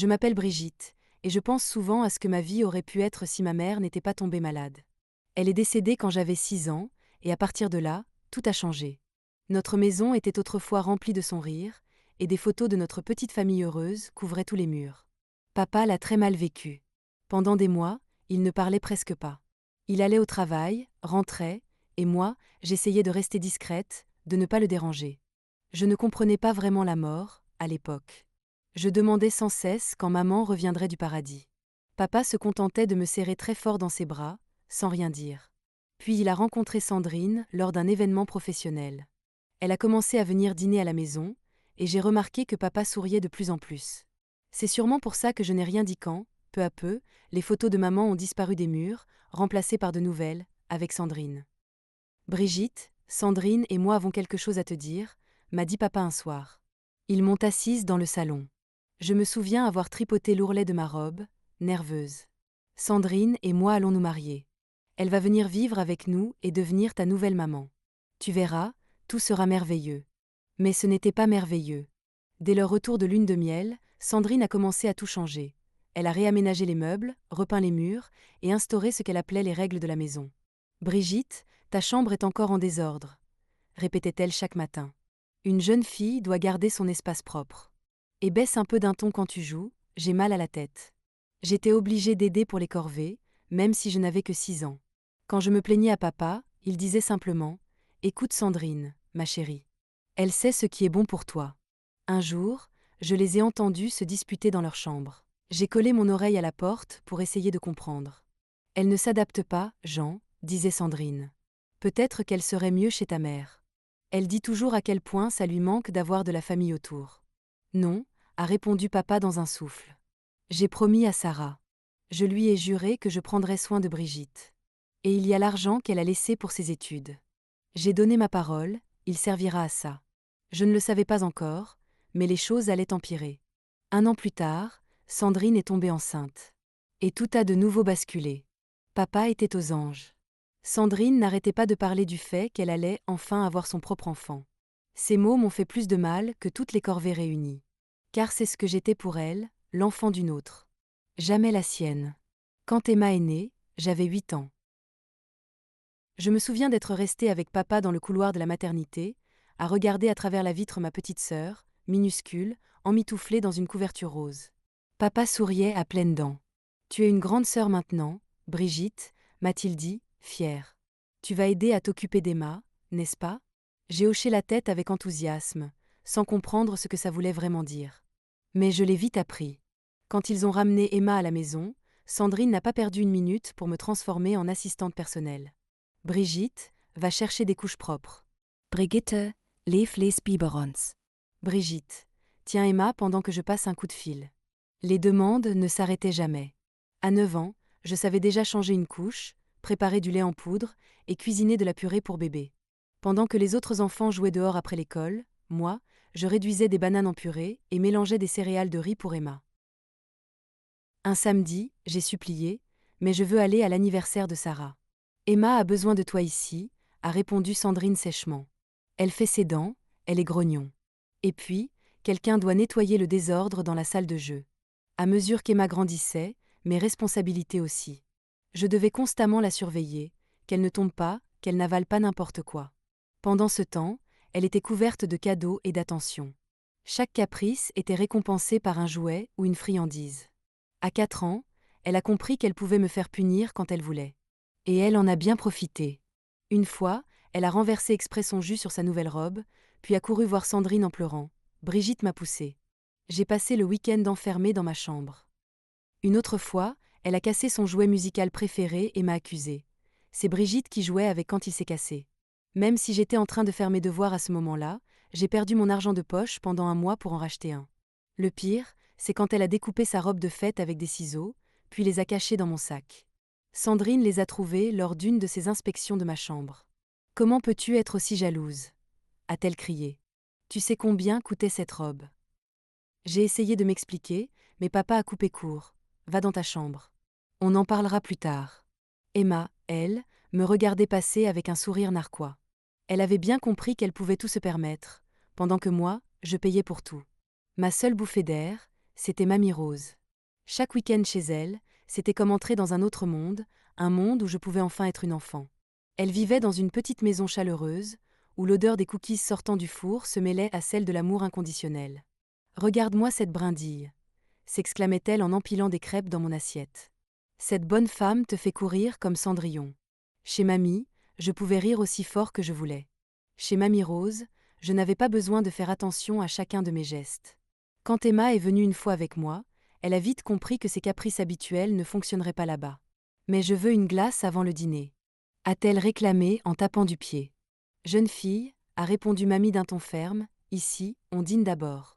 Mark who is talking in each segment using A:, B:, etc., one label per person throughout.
A: Je m'appelle Brigitte, et je pense souvent à ce que ma vie aurait pu être si ma mère n'était pas tombée malade. Elle est décédée quand j'avais 6 ans, et à partir de là, tout a changé. Notre maison était autrefois remplie de son rire, et des photos de notre petite famille heureuse couvraient tous les murs. Papa l'a très mal vécu. Pendant des mois, il ne parlait presque pas. Il allait au travail, rentrait, et moi, j'essayais de rester discrète, de ne pas le déranger. Je ne comprenais pas vraiment la mort, à l'époque. Je demandais sans cesse quand maman reviendrait du paradis. Papa se contentait de me serrer très fort dans ses bras, sans rien dire. Puis il a rencontré Sandrine lors d'un événement professionnel. Elle a commencé à venir dîner à la maison, et j'ai remarqué que papa souriait de plus en plus. C'est sûrement pour ça que je n'ai rien dit quand, peu à peu, les photos de maman ont disparu des murs, remplacées par de nouvelles, avec Sandrine. Brigitte, Sandrine et moi avons quelque chose à te dire, m'a dit papa un soir. Ils m'ont assise dans le salon. Je me souviens avoir tripoté l'ourlet de ma robe, nerveuse. Sandrine et moi allons nous marier. Elle va venir vivre avec nous et devenir ta nouvelle maman. Tu verras, tout sera merveilleux. Mais ce n'était pas merveilleux. Dès leur retour de lune de miel, Sandrine a commencé à tout changer. Elle a réaménagé les meubles, repeint les murs et instauré ce qu'elle appelait les règles de la maison. Brigitte, ta chambre est encore en désordre, répétait-elle chaque matin. Une jeune fille doit garder son espace propre. Et baisse un peu d'un ton quand tu joues, j'ai mal à la tête. J'étais obligée d'aider pour les corvées, même si je n'avais que 6 ans. Quand je me plaignais à papa, il disait simplement « Écoute Sandrine, ma chérie. Elle sait ce qui est bon pour toi. » Un jour, je les ai entendus se disputer dans leur chambre. J'ai collé mon oreille à la porte pour essayer de comprendre. « Elle ne s'adapte pas, Jean, » disait Sandrine. « Peut-être qu'elle serait mieux chez ta mère. Elle dit toujours à quel point ça lui manque d'avoir de la famille autour. » Non, a répondu papa dans un souffle. J'ai promis à Sarah. Je lui ai juré que je prendrais soin de Brigitte. Et il y a l'argent qu'elle a laissé pour ses études. J'ai donné ma parole, il servira à ça. Je ne le savais pas encore, mais les choses allaient empirer. 1 an plus tard, Sandrine est tombée enceinte. Et tout a de nouveau basculé. Papa était aux anges. Sandrine n'arrêtait pas de parler du fait qu'elle allait enfin avoir son propre enfant. Ces mots m'ont fait plus de mal que toutes les corvées réunies. Car c'est ce que j'étais pour elle, l'enfant d'une autre. Jamais la sienne. Quand Emma est née, j'avais 8 ans. Je me souviens d'être restée avec papa dans le couloir de la maternité, à regarder à travers la vitre ma petite sœur, minuscule, emmitouflée dans une couverture rose. Papa souriait à pleines dents. « Tu es une grande sœur maintenant, Brigitte, » m'a-t-il dit, fier. « Tu vas aider à t'occuper d'Emma, n'est-ce pas ?» J'ai hoché la tête avec enthousiasme, sans comprendre ce que ça voulait vraiment dire. Mais je l'ai vite appris. Quand ils ont ramené Emma à la maison, Sandrine n'a pas perdu une minute pour me transformer en assistante personnelle. Brigitte, va chercher des couches propres.
B: Brigitte, leef les biberons.
A: Brigitte, tiens Emma pendant que je passe un coup de fil. Les demandes ne s'arrêtaient jamais. À 9 ans, je savais déjà changer une couche, préparer du lait en poudre et cuisiner de la purée pour bébé. Pendant que les autres enfants jouaient dehors après l'école, moi, je réduisais des bananes en purée et mélangeais des céréales de riz pour Emma. Un samedi, j'ai supplié, mais je veux aller à l'anniversaire de Sarah. Emma a besoin de toi ici, a répondu Sandrine sèchement. Elle fait ses dents, elle est grognon. Et puis, quelqu'un doit nettoyer le désordre dans la salle de jeu. À mesure qu'Emma grandissait, mes responsabilités aussi. Je devais constamment la surveiller, qu'elle ne tombe pas, qu'elle n'avale pas n'importe quoi. Pendant ce temps, elle était couverte de cadeaux et d'attention. Chaque caprice était récompensé par un jouet ou une friandise. À 4 ans, elle a compris qu'elle pouvait me faire punir quand elle voulait. Et elle en a bien profité. Une fois, elle a renversé exprès son jus sur sa nouvelle robe, puis a couru voir Sandrine en pleurant. Brigitte m'a poussée. J'ai passé le week-end enfermée dans ma chambre. Une autre fois, elle a cassé son jouet musical préféré et m'a accusée. C'est Brigitte qui jouait avec quand il s'est cassé. Même si j'étais en train de faire mes devoirs à ce moment-là, j'ai perdu mon argent de poche pendant un mois pour en racheter un. Le pire, c'est quand elle a découpé sa robe de fête avec des ciseaux, puis les a cachés dans mon sac. Sandrine les a trouvés lors d'une de ses inspections de ma chambre. « Comment peux-tu être aussi jalouse ?» a-t-elle crié. « Tu sais combien coûtait cette robe ?» J'ai essayé de m'expliquer, mais papa a coupé court. « Va dans ta chambre. On en parlera plus tard. » Emma, elle, me regardait passer avec un sourire narquois. Elle avait bien compris qu'elle pouvait tout se permettre, pendant que moi, je payais pour tout. Ma seule bouffée d'air, c'était Mamie Rose. Chaque week-end chez elle, c'était comme entrer dans un monde où je pouvais enfin être une enfant. Elle vivait dans une petite maison chaleureuse, où l'odeur des cookies sortant du four se mêlait à celle de l'amour inconditionnel. Regarde-moi cette brindille, s'exclamait-elle en empilant des crêpes dans mon assiette. Cette bonne femme te fait courir comme Cendrillon. Chez Mamie, je pouvais rire aussi fort que je voulais. Chez Mamie Rose, je n'avais pas besoin de faire attention à chacun de mes gestes. Quand Emma est venue une fois avec moi, elle a vite compris que ses caprices habituels ne fonctionneraient pas là-bas. Mais je veux une glace avant le dîner, a-t-elle réclamé en tapant du pied. Jeune fille, a répondu Mamie d'un ton ferme, ici, on dîne d'abord.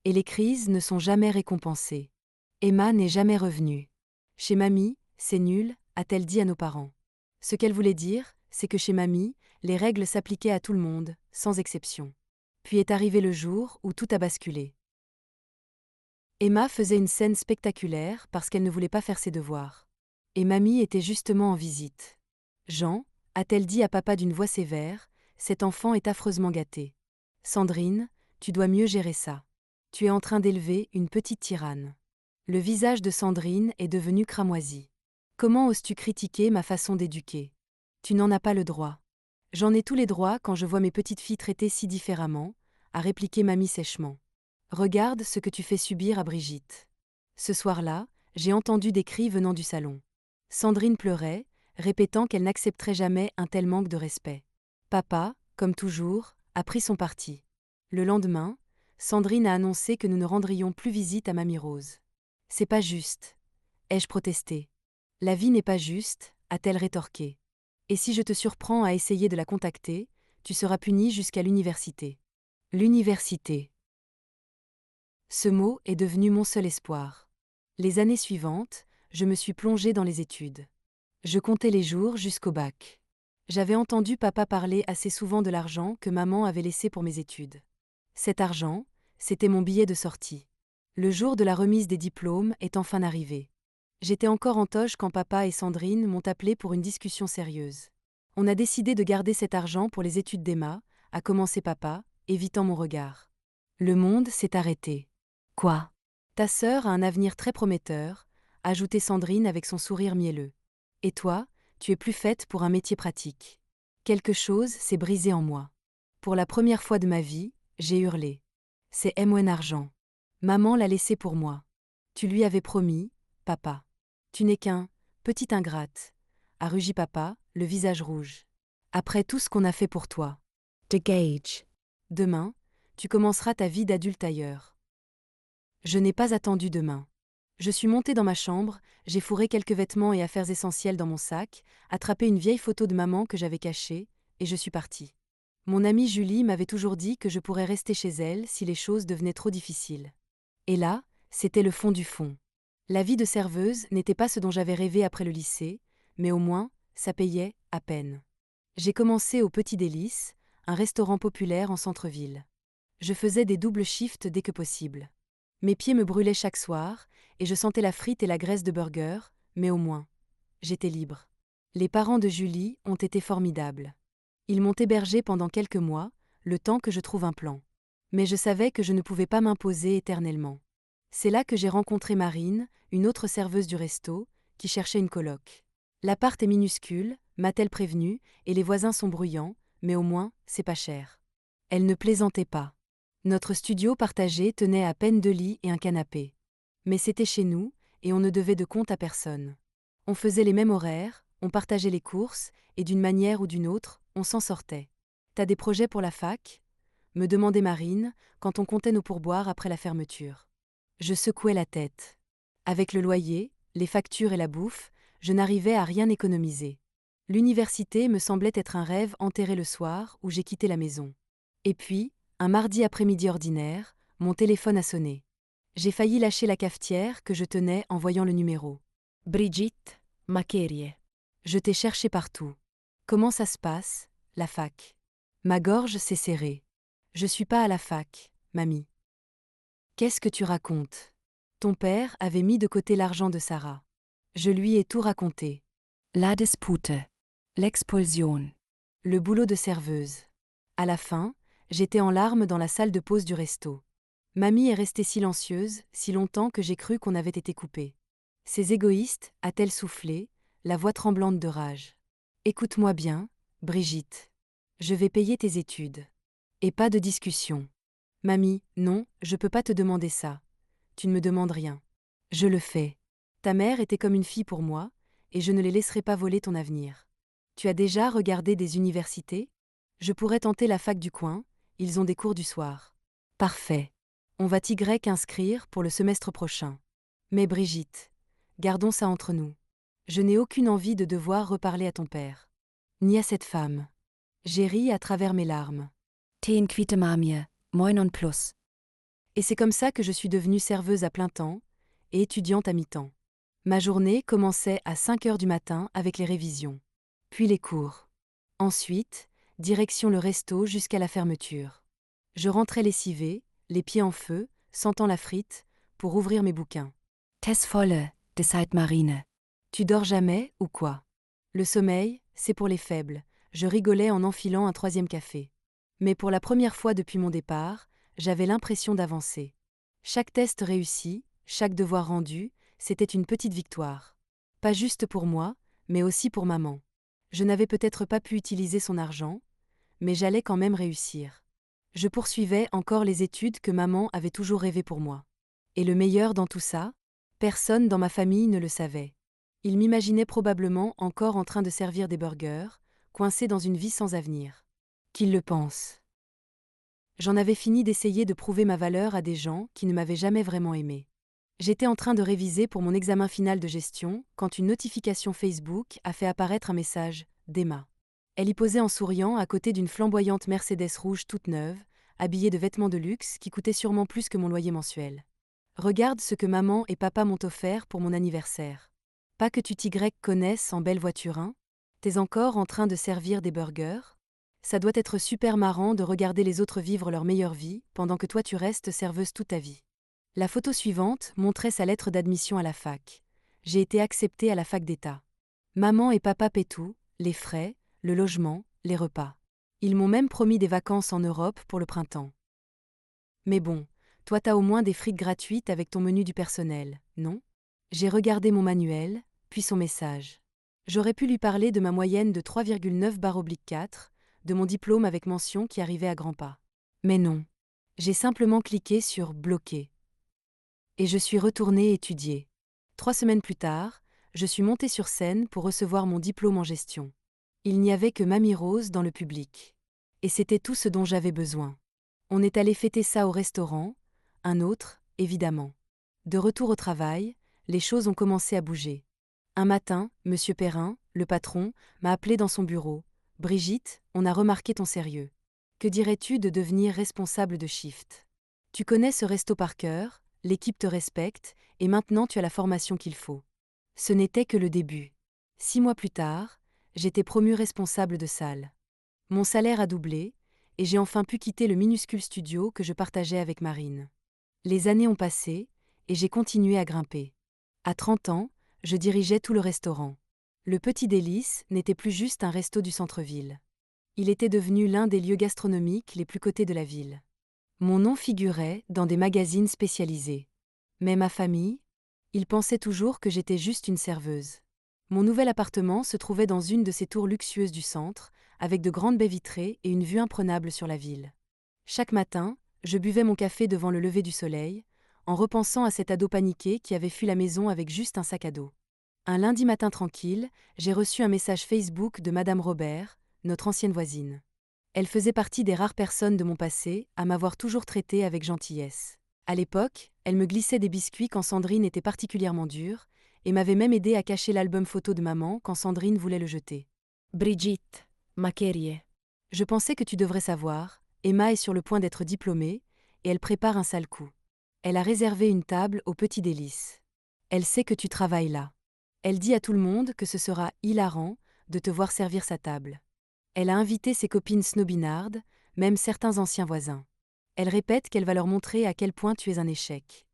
A: Et les crises ne sont jamais récompensées. Emma n'est jamais revenue. Chez Mamie, c'est nul, a-t-elle dit à nos parents. Ce qu'elle voulait dire, c'est que chez Mamie, les règles s'appliquaient à tout le monde, sans exception. Puis est arrivé le jour où tout a basculé. Emma faisait une scène spectaculaire parce qu'elle ne voulait pas faire ses devoirs. Et Mamie était justement en visite. Jean, a-t-elle dit à papa d'une voix sévère, cet enfant est affreusement gâté. Sandrine, tu dois mieux gérer ça. Tu es en train d'élever une petite tyranne. Le visage de Sandrine est devenu cramoisi. Comment oses-tu critiquer ma façon d'éduquer? Tu n'en as pas le droit. J'en ai tous les droits quand je vois mes petites filles traitées si différemment, a répliqué Mamie sèchement. Regarde ce que tu fais subir à Brigitte. Ce soir-là, j'ai entendu des cris venant du salon. Sandrine pleurait, répétant qu'elle n'accepterait jamais un tel manque de respect. Papa, comme toujours, a pris son parti. Le lendemain, Sandrine a annoncé que nous ne rendrions plus visite à Mamie Rose. C'est pas juste, ai-je protesté. La vie n'est pas juste, a-t-elle rétorqué. Et si je te surprends à essayer de la contacter, tu seras puni jusqu'à l'université. L'université. Ce mot est devenu mon seul espoir. Les années suivantes, je me suis plongée dans les études. Je comptais les jours jusqu'au bac. J'avais entendu papa parler assez souvent de l'argent que maman avait laissé pour mes études. Cet argent, c'était mon billet de sortie. Le jour de la remise des diplômes est enfin arrivé. J'étais encore en toge quand papa et Sandrine m'ont appelé pour une discussion sérieuse. On a décidé de garder cet argent pour les études d'Emma, a commencé papa, évitant mon regard. Le monde s'est arrêté. Quoi? Ta sœur a un avenir très prometteur, ajoutait Sandrine avec son sourire mielleux. Et toi, tu es plus faite pour un métier pratique. Quelque chose s'est brisé en moi. Pour la première fois de ma vie, j'ai hurlé. C'est mon argent. Maman l'a laissé pour moi. Tu lui avais promis, papa. Tu n'es qu'un petit ingrate, a rugi papa, le visage rouge. Après tout ce qu'on a fait pour toi. De Gage. Demain, tu commenceras ta vie d'adulte ailleurs. Je n'ai pas attendu demain. Je suis montée dans ma chambre, j'ai fourré quelques vêtements et affaires essentielles dans mon sac, attrapé une vieille photo de maman que j'avais cachée, et je suis partie. Mon amie Julie m'avait toujours dit que je pourrais rester chez elle si les choses devenaient trop difficiles. Et là, c'était le fond du fond. La vie de serveuse n'était pas ce dont j'avais rêvé après le lycée, mais au moins, ça payait, à peine. J'ai commencé au Petit Délice, un restaurant populaire en centre-ville. Je faisais des doubles shifts dès que possible. Mes pieds me brûlaient chaque soir, et je sentais la frite et la graisse de burger, mais au moins, j'étais libre. Les parents de Julie ont été formidables. Ils m'ont hébergée pendant quelques mois, le temps que je trouve un plan. Mais je savais que je ne pouvais pas m'imposer éternellement. C'est là que j'ai rencontré Marine, une autre serveuse du resto, qui cherchait une coloc. L'appart est minuscule, m'a-t-elle prévenue, et les voisins sont bruyants, mais au moins, c'est pas cher. Elle ne plaisantait pas. Notre studio partagé tenait à peine 2 lits et un canapé. Mais c'était chez nous, et on ne devait de compte à personne. On faisait les mêmes horaires, on partageait les courses, et d'une manière ou d'une autre, on s'en sortait. T'as des projets pour la fac? Me demandait Marine, quand on comptait nos pourboires après la fermeture. Je secouais la tête. Avec le loyer, les factures et la bouffe, je n'arrivais à rien économiser. L'université me semblait être un rêve enterré le soir où j'ai quitté la maison. Et puis, un mardi après-midi ordinaire, mon téléphone a sonné. J'ai failli lâcher la cafetière que je tenais en voyant le numéro. Brigitte, Macquarie. Je t'ai cherché partout. Comment ça se passe, la fac? Ma gorge s'est serrée. Je suis pas à la fac, mamie. Qu'est-ce que tu racontes? Ton père avait mis de côté l'argent de Sarah. Je lui ai tout raconté.
B: La dispute. L'expulsion.
A: Le boulot de serveuse. À la fin, j'étais en larmes dans la salle de pause du resto. Mamie est restée silencieuse, si longtemps que j'ai cru qu'on avait été coupés. Ces égoïstes, a-t-elle soufflé, la voix tremblante de rage. Écoute-moi bien, Brigitte. Je vais payer tes études. Et pas de discussion. Mamie, non, je peux pas te demander ça. Tu ne me demandes rien. Je le fais. Ta mère était comme une fille pour moi, et je ne les laisserai pas voler ton avenir. Tu as déjà regardé des universités? Je pourrais tenter la fac du coin, ils ont des cours du soir. Parfait. On va inscrire pour le semestre prochain. Mais Brigitte, gardons ça entre nous. Je n'ai aucune envie de devoir reparler à ton père. Ni à cette femme. J'ai ri à travers mes larmes.
B: Teen kvite mamie, moin und plus.
A: Et c'est comme ça que je suis devenue serveuse à plein temps et étudiante à mi-temps. Ma journée commençait à 5 heures du matin avec les révisions. Puis les cours. Ensuite, direction le resto jusqu'à la fermeture. Je rentrais lessivée, les pieds en feu, sentant la frite, pour ouvrir mes bouquins.
B: Tess volle, de Zeit Marine.
A: Tu dors jamais, ou quoi? Le sommeil, c'est pour les faibles, je rigolais en enfilant un troisième café. Mais pour la première fois depuis mon départ, j'avais l'impression d'avancer. Chaque test réussi, chaque devoir rendu, c'était une petite victoire. Pas juste pour moi, mais aussi pour maman. Je n'avais peut-être pas pu utiliser son argent, mais j'allais quand même réussir. Je poursuivais encore les études que maman avait toujours rêvé pour moi. Et le meilleur dans tout ça, personne dans ma famille ne le savait. Ils m'imaginaient probablement encore en train de servir des burgers, coincé dans une vie sans avenir. Qu'ils le pensent. J'en avais fini d'essayer de prouver ma valeur à des gens qui ne m'avaient jamais vraiment aimé. J'étais en train de réviser pour mon examen final de gestion quand une notification Facebook a fait apparaître un message d'Emma. Elle y posait en souriant à côté d'une flamboyante Mercedes rouge toute neuve, habillée de vêtements de luxe qui coûtaient sûrement plus que mon loyer mensuel. Regarde ce que maman et papa m'ont offert pour mon anniversaire. Pas que tu t'y connaisses en belle voiture, hein? T'es encore en train de servir des burgers? Ça doit être super marrant de regarder les autres vivre leur meilleure vie pendant que toi tu restes serveuse toute ta vie. La photo suivante montrait sa lettre d'admission à la fac. J'ai été acceptée à la fac d'État. Maman et papa paient tout, les frais, le logement, les repas. Ils m'ont même promis des vacances en Europe pour le printemps. Mais bon, toi t'as au moins des frites gratuites avec ton menu du personnel, non? J'ai regardé mon manuel, puis son message. J'aurais pu lui parler de ma moyenne de 3,9/4, de mon diplôme avec mention qui arrivait à grands pas. Mais non. J'ai simplement cliqué sur « Bloquer ». Et je suis retournée étudier. 3 semaines plus tard, je suis montée sur scène pour recevoir mon diplôme en gestion. Il n'y avait que Mamie Rose dans le public. Et c'était tout ce dont j'avais besoin. On est allé fêter ça au restaurant, un autre, évidemment. De retour au travail, les choses ont commencé à bouger. Un matin, Monsieur Perrin, le patron, m'a appelé dans son bureau. « Brigitte, on a remarqué ton sérieux. Que dirais-tu de devenir responsable de shift? Tu connais ce resto par cœur, l'équipe te respecte, et maintenant tu as la formation qu'il faut. » Ce n'était que le début. 6 mois plus tard, j'étais promue responsable de salle. Mon salaire a doublé, et j'ai enfin pu quitter le minuscule studio que je partageais avec Marine. Les années ont passé, et j'ai continué à grimper. À 30 ans, je dirigeais tout le restaurant. Le Petit Délice n'était plus juste un resto du centre-ville. Il était devenu l'un des lieux gastronomiques les plus cotés de la ville. Mon nom figurait dans des magazines spécialisés. Mais ma famille, ils pensaient toujours que j'étais juste une serveuse. Mon nouvel appartement se trouvait dans une de ces tours luxueuses du centre, avec de grandes baies vitrées et une vue imprenable sur la ville. Chaque matin, je buvais mon café devant le lever du soleil, en repensant à cet ado paniqué qui avait fui la maison avec juste un sac à dos. Un lundi matin tranquille, j'ai reçu un message Facebook de Madame Robert, notre ancienne voisine. Elle faisait partie des rares personnes de mon passé à m'avoir toujours traitée avec gentillesse. À l'époque, elle me glissait des biscuits quand Sandrine était particulièrement dure, et m'avait même aidé à cacher l'album photo de maman quand Sandrine voulait le jeter. Brigitte, ma chérie. Je pensais que tu devrais savoir, Emma est sur le point d'être diplômée, et elle prépare un sale coup. Elle a réservé une table au Petit Délice. Elle sait que tu travailles là. Elle dit à tout le monde que ce sera hilarant de te voir servir sa table. Elle a invité ses copines snobinardes, même certains anciens voisins. Elle répète qu'elle va leur montrer à quel point tu es un échec.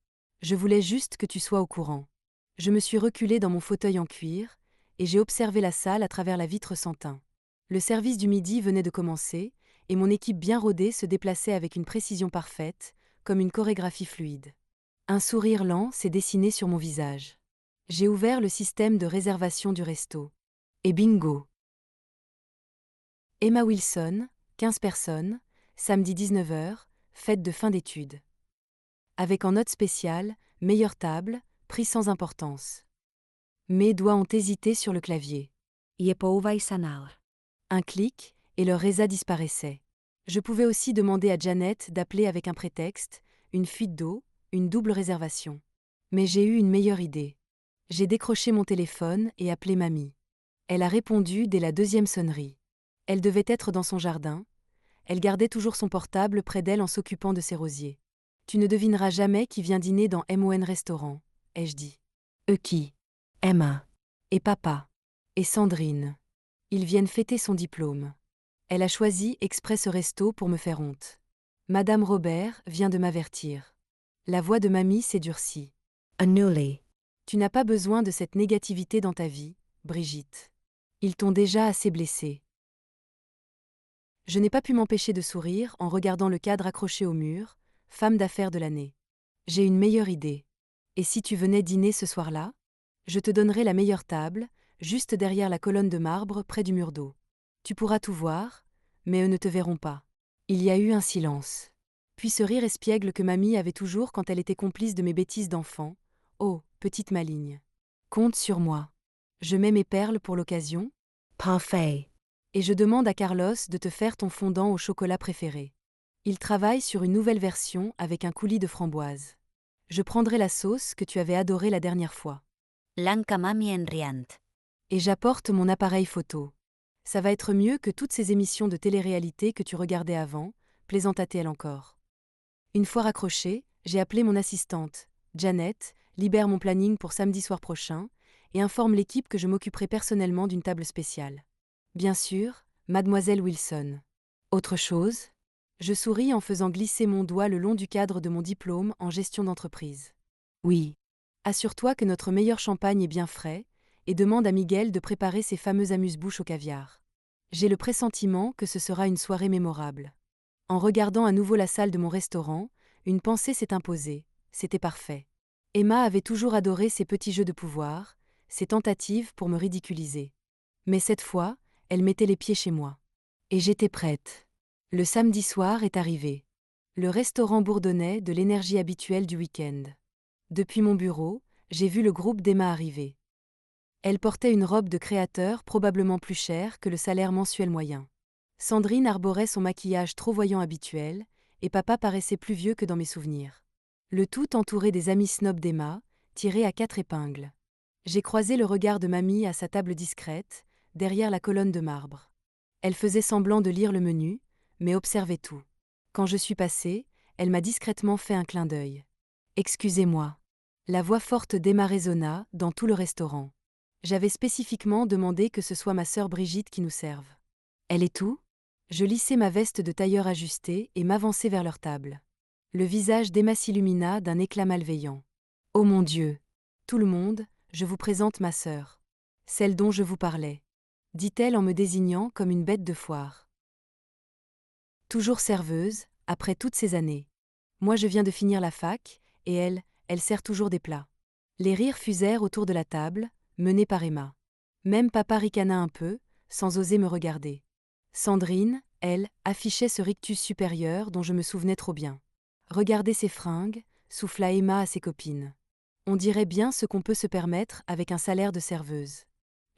A: Je voulais juste que tu sois au courant. Je me suis reculée dans mon fauteuil en cuir, et j'ai observé la salle à travers la vitre sans teint. Le service du midi venait de commencer, et mon équipe bien rodée se déplaçait avec une précision parfaite, comme une chorégraphie fluide. Un sourire lent s'est dessiné sur mon visage. J'ai ouvert le système de réservation du resto. Et bingo! Emma Wilson, 15 personnes, samedi 19h, fête de fin d'études. Avec en note spéciale, meilleure table, prix sans importance. Mes doigts ont hésité sur le clavier.
B: Je pouva sanar.
A: Un clic, et leur résa disparaissait. Je pouvais aussi demander à Janet d'appeler avec un prétexte, une fuite d'eau, une double réservation. Mais j'ai eu une meilleure idée. J'ai décroché mon téléphone et appelé mamie. Elle a répondu dès la deuxième sonnerie. Elle devait être dans son jardin. Elle gardait toujours son portable près d'elle en s'occupant de ses rosiers. Tu ne devineras jamais qui vient dîner dans MON Restaurant, ai-je dit.
B: Qui? Emma.
A: Et papa. Et Sandrine. Ils viennent fêter son diplôme. Elle a choisi exprès ce resto pour me faire honte. Madame Robert vient de m'avertir. La voix de mamie s'est durcie.
B: Annulé.
A: Tu n'as pas besoin de cette négativité dans ta vie, Brigitte. Ils t'ont déjà assez blessée. Je n'ai pas pu m'empêcher de sourire en regardant le cadre accroché au mur, femme d'affaires de l'année. J'ai une meilleure idée. Et si tu venais dîner ce soir-là? Je te donnerai la meilleure table, juste derrière la colonne de marbre près du mur d'eau. Tu pourras tout voir, mais eux ne te verront pas. Il y a eu un silence. Puis ce rire espiègle que mamie avait toujours quand elle était complice de mes bêtises d'enfant. Oh, petite maligne. Compte sur moi. Je mets mes perles pour l'occasion.
B: Parfait.
A: Et je demande à Carlos de te faire ton fondant au chocolat préféré. Il travaille sur une nouvelle version avec un coulis de framboises. Je prendrai la sauce que tu avais adorée la dernière fois.
B: Lanka mami en riant.
A: Et j'apporte mon appareil photo. Ça va être mieux que toutes ces émissions de télé-réalité que tu regardais avant, plaisanta-t-elle encore. Une fois raccrochée, j'ai appelé mon assistante. Janet, libère mon planning pour samedi soir prochain, et informe l'équipe que je m'occuperai personnellement d'une table spéciale. Bien sûr, mademoiselle Wilson. Autre chose? Je souris en faisant glisser mon doigt le long du cadre de mon diplôme en gestion d'entreprise. Oui. Assure-toi que notre meilleur champagne est bien frais, et demande à Miguel de préparer ses fameux amuse-bouches au caviar. J'ai le pressentiment que ce sera une soirée mémorable. En regardant à nouveau la salle de mon restaurant, une pensée s'est imposée. C'était parfait. Emma avait toujours adoré ces petits jeux de pouvoir, ces tentatives pour me ridiculiser. Mais cette fois, elle mettait les pieds chez moi. Et j'étais prête. Le samedi soir est arrivé. Le restaurant bourdonnait de l'énergie habituelle du week-end. Depuis mon bureau, j'ai vu le groupe d'Emma arriver. Elle portait une robe de créateur probablement plus chère que le salaire mensuel moyen. Sandrine arborait son maquillage trop voyant habituel, et papa paraissait plus vieux que dans mes souvenirs. Le tout entouré des amis snobs d'Emma, tirés à 4 épingles. J'ai croisé le regard de mamie à sa table discrète, derrière la colonne de marbre. Elle faisait semblant de lire le menu, mais observait tout. Quand je suis passée, elle m'a discrètement fait un clin d'œil. « Excusez-moi. » La voix forte d'Emma résonna dans tout le restaurant. J'avais spécifiquement demandé que ce soit ma sœur Brigitte qui nous serve. Elle est où? Je lissai ma veste de tailleur ajustée et m'avançai vers leur table. Le visage d'Emma s'illumina d'un éclat malveillant. « Oh mon Dieu! Tout le monde, je vous présente ma sœur. Celle dont je vous parlais. » dit-elle en me désignant comme une bête de foire. Toujours serveuse, après toutes ces années. Moi je viens de finir la fac, et elle sert toujours des plats. Les rires fusèrent autour de la table, menés par Emma. Même papa ricana un peu, sans oser me regarder. Sandrine, elle, affichait ce rictus supérieur dont je me souvenais trop bien. Regardez ses fringues, souffla Emma à ses copines. On dirait bien ce qu'on peut se permettre avec un salaire de serveuse.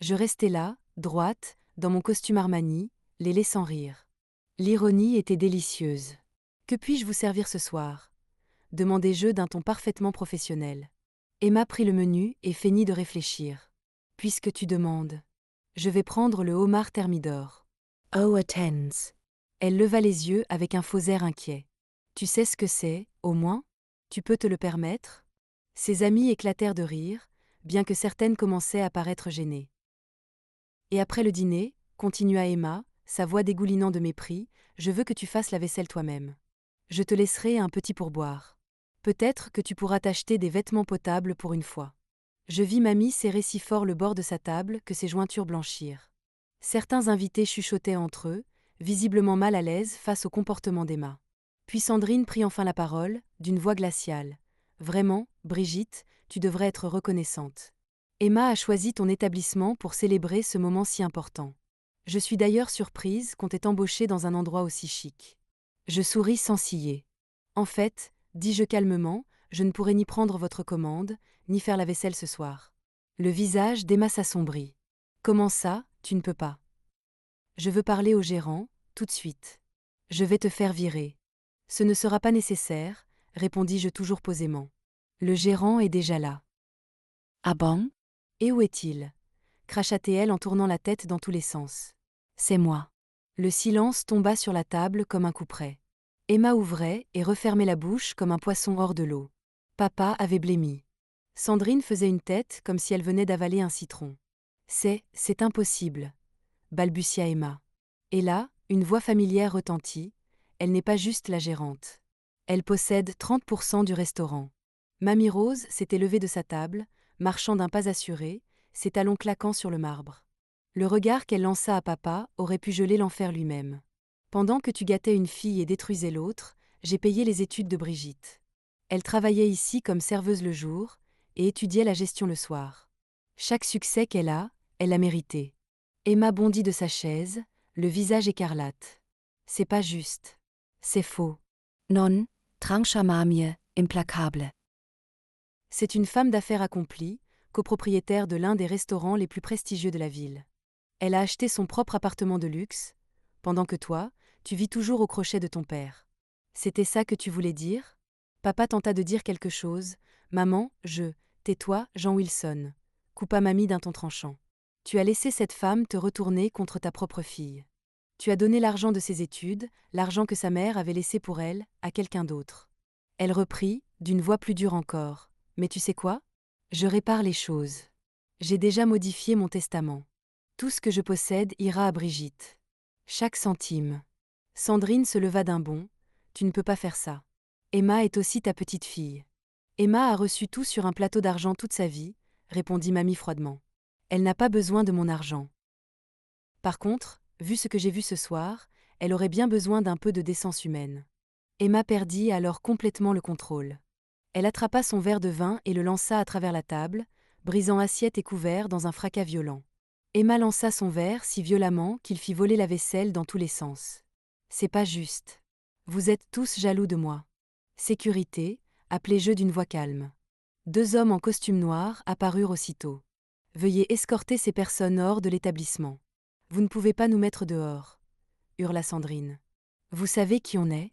A: Je restais là, droite, dans mon costume Armani, les laissant rire. L'ironie était délicieuse. « Que puis-je vous servir ce soir ?» demandai-je d'un ton parfaitement professionnel. Emma prit le menu et feignit de réfléchir. « Puisque tu demandes. Je vais prendre le homard thermidor. » Oh, attends. Elle leva les yeux avec un faux air inquiet. « Tu sais ce que c'est, au moins? Tu peux te le permettre ?» Ses amis éclatèrent de rire, bien que certaines commençaient à paraître gênées. Et après le dîner, continua Emma, sa voix dégoulinant de mépris, je veux que tu fasses la vaisselle toi-même. Je te laisserai un petit pourboire. Peut-être que tu pourras t'acheter des vêtements potables pour une fois. Je vis mamie serrer si fort le bord de sa table que ses jointures blanchirent. Certains invités chuchotaient entre eux, visiblement mal à l'aise face au comportement d'Emma. Puis Sandrine prit enfin la parole, d'une voix glaciale. Vraiment, Brigitte, tu devrais être reconnaissante. Emma a choisi ton établissement pour célébrer ce moment si important. Je suis d'ailleurs surprise qu'on t'ait embauchée dans un endroit aussi chic. Je souris sans ciller. En fait, dis-je calmement, je ne pourrai ni prendre votre commande, ni faire la vaisselle ce soir. Le visage d'Emma s'assombrit. Comment ça, tu ne peux pas? Je veux parler au gérant, tout de suite. Je vais te faire virer. Ce ne sera pas nécessaire, répondis-je toujours posément. Le gérant est déjà là.
B: Ah bon?
A: Et où est-il? Cracha-t-elle en tournant la tête dans tous les sens.
B: C'est moi.
A: Le silence tomba sur la table comme un couperet. Emma ouvrait et refermait la bouche comme un poisson hors de l'eau. Papa avait blêmi. Sandrine faisait une tête comme si elle venait d'avaler un citron. C'est impossible, balbutia Emma. Et là, une voix familière retentit. Elle n'est pas juste la gérante. Elle possède 30% du restaurant. Mamie Rose s'était levée de sa table, marchant d'un pas assuré, ses talons claquant sur le marbre. Le regard qu'elle lança à papa aurait pu geler l'enfer lui-même. Pendant que tu gâtais une fille et détruisais l'autre, j'ai payé les études de Brigitte. Elle travaillait ici comme serveuse le jour et étudiait la gestion le soir. Chaque succès qu'elle a, elle l'a mérité. Emma bondit de sa chaise, le visage écarlate. C'est pas juste. C'est faux.
B: Non, trancha mamie, implacable.
A: C'est une femme d'affaires accomplie, copropriétaire de l'un des restaurants les plus prestigieux de la ville. Elle a acheté son propre appartement de luxe, pendant que toi, tu vis toujours au crochet de ton père. C'était ça que tu voulais dire? Papa tenta de dire quelque chose. Maman, tais-toi, Jean Wilson, coupa mamie d'un ton tranchant. Tu as laissé cette femme te retourner contre ta propre fille. Tu as donné l'argent de ses études, l'argent que sa mère avait laissé pour elle, à quelqu'un d'autre. Elle reprit, d'une voix plus dure encore. Mais tu sais quoi? Je répare les choses. J'ai déjà modifié mon testament. Tout ce que je possède ira à Brigitte. Chaque centime. Sandrine se leva d'un bond. Tu ne peux pas faire ça. Emma est aussi ta petite fille. Emma a reçu tout sur un plateau d'argent toute sa vie, répondit mamie froidement. Elle n'a pas besoin de mon argent. Par contre, vu ce que j'ai vu ce soir, elle aurait bien besoin d'un peu de décence humaine. Emma perdit alors complètement le contrôle. Elle attrapa son verre de vin et le lança à travers la table, brisant assiette et couvert dans un fracas violent. Emma lança son verre si violemment qu'il fit voler la vaisselle dans tous les sens. C'est pas juste. Vous êtes tous jaloux de moi. Sécurité, appelai-je d'une voix calme. 2 hommes en costume noir apparurent aussitôt. Veuillez escorter ces personnes hors de l'établissement. Vous ne pouvez pas nous mettre dehors, hurla Sandrine. Vous savez qui on est?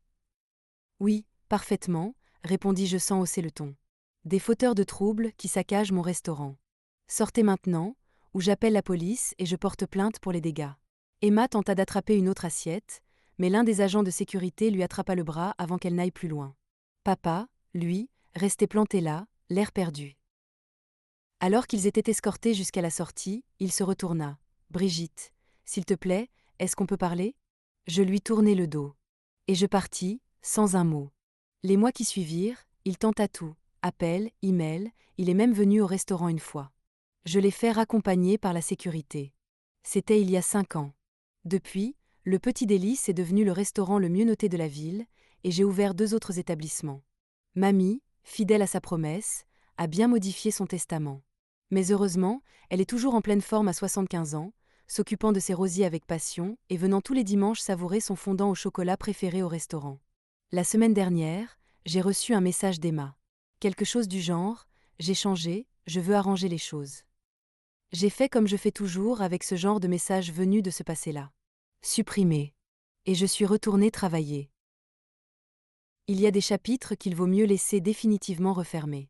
A: Oui, parfaitement, répondis-je sans hausser le ton. Des fauteurs de troubles qui saccagent mon restaurant. Sortez maintenant, ou j'appelle la police et je porte plainte pour les dégâts. Emma tenta d'attraper une autre assiette, mais l'un des agents de sécurité lui attrapa le bras avant qu'elle n'aille plus loin. Papa, lui, restait planté là, l'air perdu. Alors qu'ils étaient escortés jusqu'à la sortie, il se retourna. Brigitte, s'il te plaît, est-ce qu'on peut parler? Je lui tournai le dos. Et je partis, sans un mot. Les mois qui suivirent, il tenta tout. Appel, email, il est même venu au restaurant une fois. Je l'ai fait raccompagner par la sécurité. C'était il y a 5 ans. Depuis, le Petit Délice est devenu le restaurant le mieux noté de la ville, et j'ai ouvert 2 autres établissements. Mamie, fidèle à sa promesse, a bien modifié son testament. Mais heureusement, elle est toujours en pleine forme à 75 ans, s'occupant de ses rosiers avec passion et venant tous les dimanches savourer son fondant au chocolat préféré au restaurant. La semaine dernière, j'ai reçu un message d'Emma. Quelque chose du genre « J'ai changé, je veux arranger les choses ». J'ai fait comme je fais toujours avec ce genre de message venu de ce passé-là. Supprimé. Et je suis retournée travailler. Il y a des chapitres qu'il vaut mieux laisser définitivement refermés.